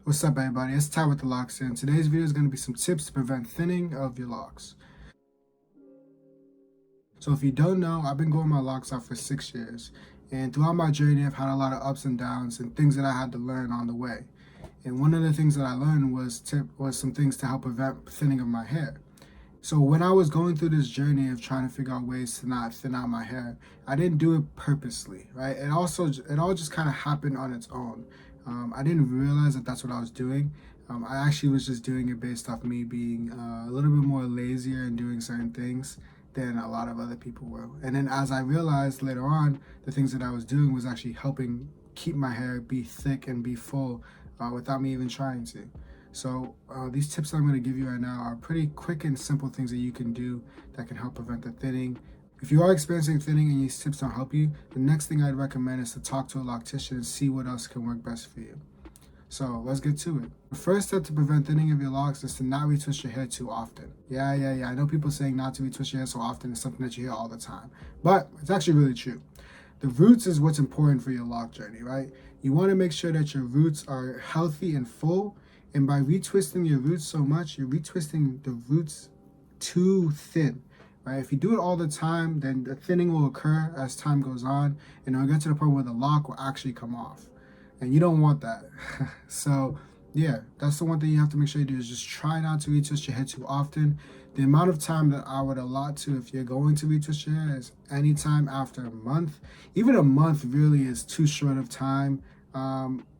What's up, everybody? It's Ty with the Locks, and today's video is going to be some tips to prevent thinning of your locks. So if you don't know, I've been growing my locks out for 6 years, and throughout my journey I've had a lot of ups and downs and things that I had to learn on the way. And one of the things that I learned was some things to help prevent thinning of my hair. So when I was going through this journey of trying to figure out ways to not thin out my hair, I didn't do it purposely, right? It all just kind of happened on its own. I didn't realize that that's what I was doing. I actually was just doing it based off me being a little bit more lazier and doing certain things than a lot of other people were. And then as I realized later on, the things that I was doing was actually helping keep my hair be thick and be full without me even trying to. So these tips that I'm going to give you right now are pretty quick and simple things that you can do that can help prevent the thinning. If you are experiencing thinning and these tips don't help you, the next thing I'd recommend is to talk to a loctician and see what else can work best for you. So let's get to it. The first step to prevent thinning of your locks is to not retwist your hair too often. Yeah. I know people saying not to retwist your hair so often is something that you hear all the time, but it's actually really true. The roots is what's important for your lock journey, right? You want to make sure that your roots are healthy and full, and by retwisting your roots so much, you're retwisting the roots too thin. Right? If you do it all the time, then the thinning will occur as time goes on, and it'll get to the point where the lock will actually come off. And you don't want that. So yeah, that's the one thing you have to make sure you do, is just try not to retwist your hair too often. The amount of time that I would allot to if you're going to retwist your hair is anytime after a month. Even a month really is too short of time.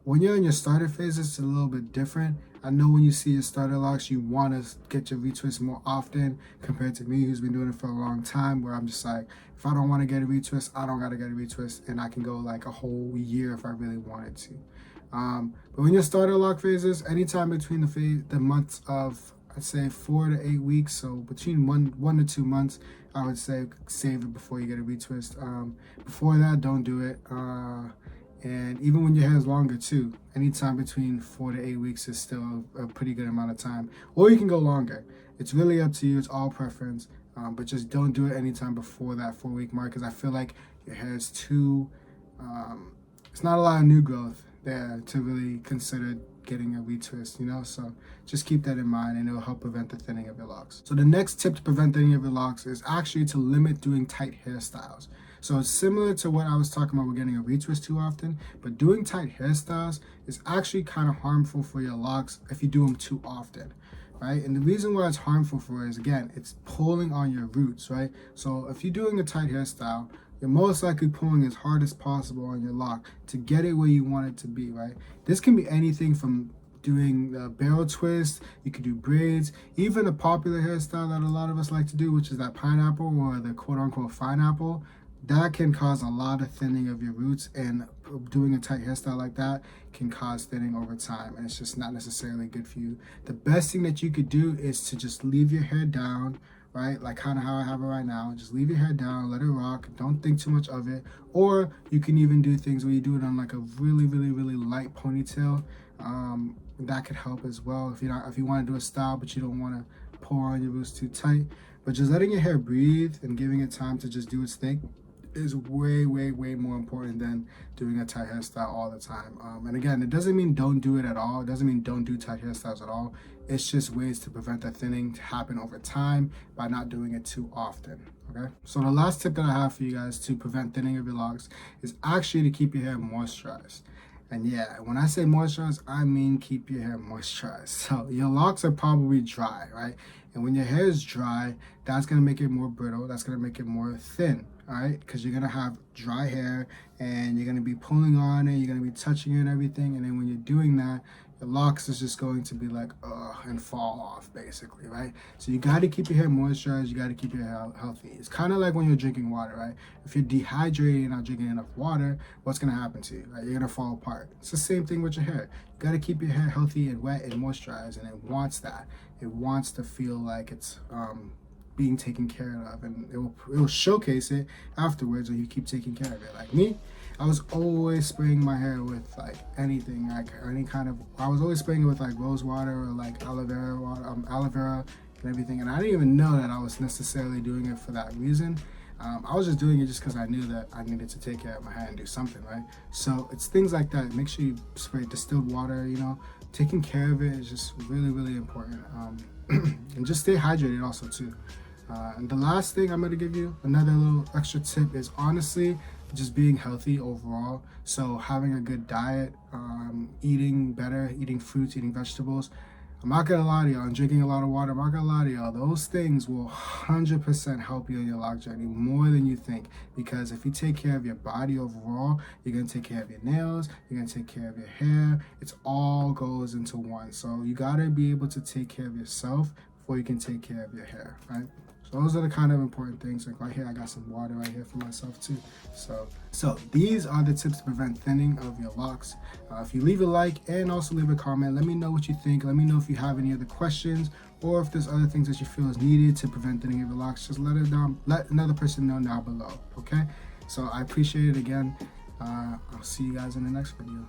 When you're in your starter phase, it's a little bit different. I know when you see your starter locks, you want to get your retwist more often compared to me, who's been doing it for a long time, where I'm just like, if I don't want to get a retwist, I don't got to get a retwist, and I can go like a whole year if I really wanted to. But when your starter lock phases, anytime between the months of, I'd say 4 to 8 weeks, so between one to 2 months, I would say save it before you get a retwist. Before that, don't do it. And even when your hair is longer too, anytime between 4 to 8 weeks is still a pretty good amount of time. Or you can go longer. It's really up to you. It's all preference. But just don't do it anytime before that 4-week mark, because I feel like your hair is too, it's not a lot of new growth there to really consider getting a retwist, you know? So just keep that in mind, and it'll help prevent the thinning of your locks. So the next tip to prevent thinning of your locks is actually to limit doing tight hairstyles. So it's similar to what I was talking about with getting a retwist too often, but doing tight hairstyles is actually kind of harmful for your locks if you do them too often, right? And the reason why it's harmful for it is, again, it's pulling on your roots, right? So if you're doing a tight hairstyle, you're most likely pulling as hard as possible on your lock to get it where you want it to be, right? This can be anything from doing the barrel twist, you could do braids, even a popular hairstyle that a lot of us like to do, which is that pineapple or the quote-unquote pineapple. That can cause a lot of thinning of your roots, and doing a tight hairstyle like that can cause thinning over time, and it's just not necessarily good for you. The best thing that you could do is to just leave your hair down, right? Like kind of how I have it right now. Just leave your hair down, let it rock, don't think too much of it. Or you can even do things where you do it on like a really light ponytail. That could help as well if you want to do a style but you don't want to pull on your roots too tight. But just letting your hair breathe and giving it time to just do its thing is way more important than doing a tight hairstyle all the time. And again, it doesn't mean don't do it at all. It doesn't mean don't do tight hairstyles at all. It's just ways to prevent that thinning to happen over time by not doing it too often. Okay, so the last tip that I have for you guys to prevent thinning of your locks is actually to keep your hair moisturized. And yeah, when I say moisturize, I mean keep your hair moisturized. So your locks are probably dry, right? And when your hair is dry, that's gonna make it more brittle. That's gonna make it more thin, all right? Because you're gonna have dry hair, and you're gonna be pulling on it, you're gonna be touching it and everything. And then when you're doing that, your locks is just going to be like, and fall off basically, right? So you gotta keep your hair moisturized, you gotta keep your hair healthy. It's kind of like when you're drinking water, right? If you're dehydrated and not drinking enough water, what's gonna happen to you, right? You're gonna fall apart. It's the same thing with your hair. You gotta keep your hair healthy and wet and moisturized, and it wants that. It wants to feel like it's being taken care of, and it will showcase it afterwards when you keep taking care of it. Like me, I was always spraying my hair with like anything, like any kind of, I was always spraying it with like rose water or like aloe vera water, aloe vera and everything. And I didn't even know that I was necessarily doing it for that reason. I was just doing it just because I knew that I needed to take care of my hair and do something, right? So it's things like that. Make sure you spray distilled water, you know, taking care of it is just really, really important. And just stay hydrated also too. And the last thing I'm going to give you, another little extra tip, is honestly just being healthy overall. So having a good diet, eating better, eating fruits, eating vegetables. I'm not gonna lie to y'all, and drinking a lot of water, I'm not gonna lie to y'all, those things will 100% help you in your lock journey more than you think. Because if you take care of your body overall, you're gonna take care of your nails, you're gonna take care of your hair. It's all goes into one. So you gotta be able to take care of yourself before you can take care of your hair, right? So those are the kind of important things. Like right here, I got some water right here for myself too. So these are the tips to prevent thinning of your locks. If you leave a like and also leave a comment, let me know what you think. Let me know if you have any other questions or if there's other things that you feel is needed to prevent thinning of your locks. Just let another person know down below, okay? So I appreciate it again. I'll see you guys in the next video.